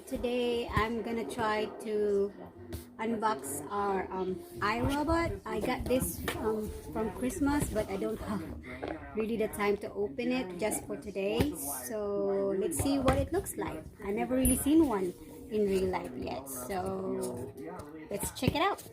today I'm gonna try to unbox our iRobot. I got this from Christmas, but I don't have really the time to open it just for today. So let's see what it looks like. I never really seen one in real life yet, so let's check it out.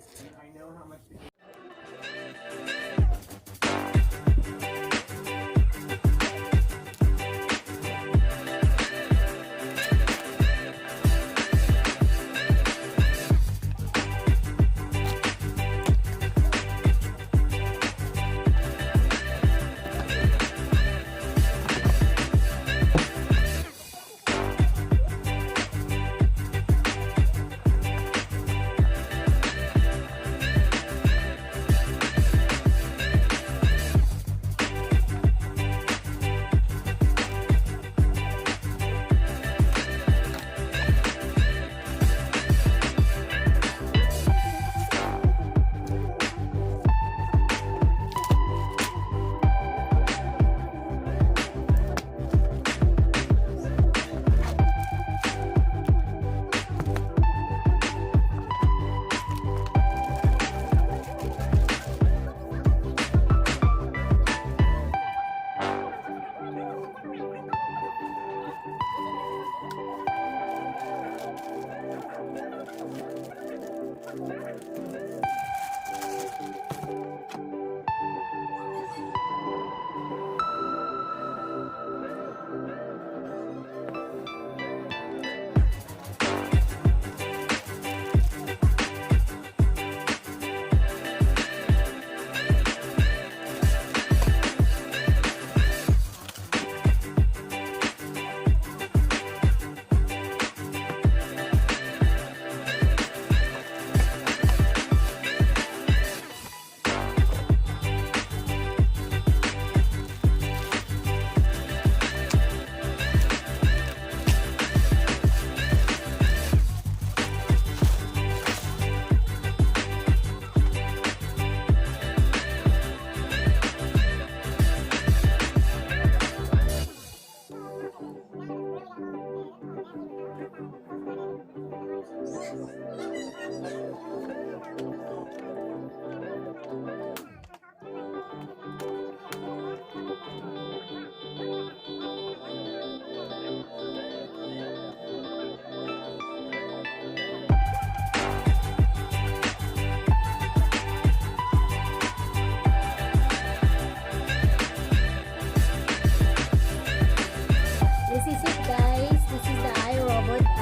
This is it, guys. This is the iRobot. I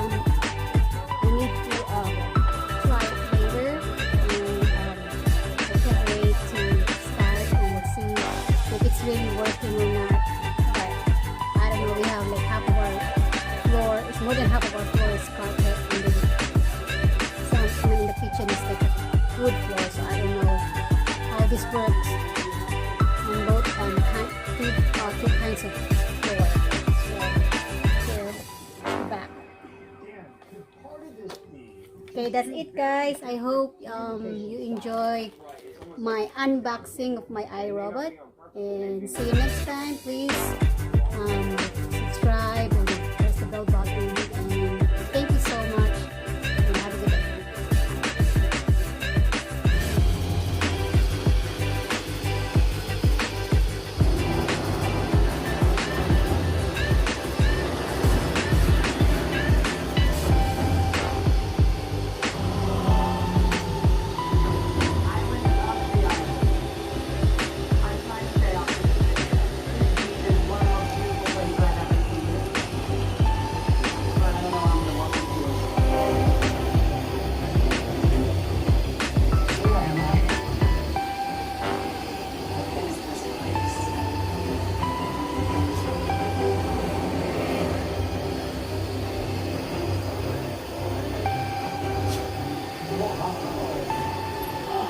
need to try it later, and I can't wait to start and see if it's really working or not. But I don't know. We have like half of our floor. It's more than half of our floor is carpet, and then some in the kitchen is like a wood floor. So I don't know how this works on both two kinds of floor. Okay, that's it, guys. I hope you enjoy my unboxing of my iRobot, and see you next time. Please subscribe and press the bell button, and thank you so much, and have a good day.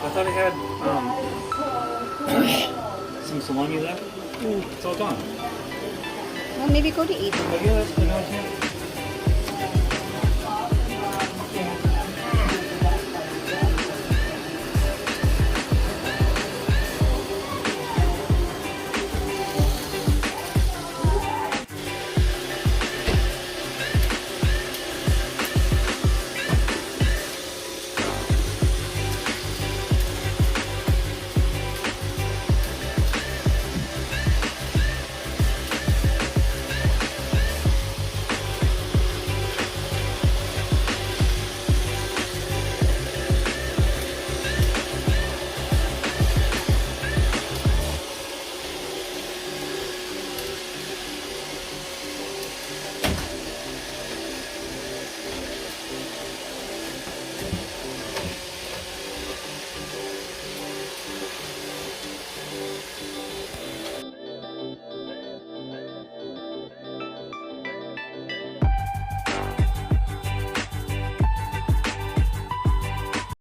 I thought it had some salami left. It's all gone. Well, maybe go to eat. Oh, yeah, that's good.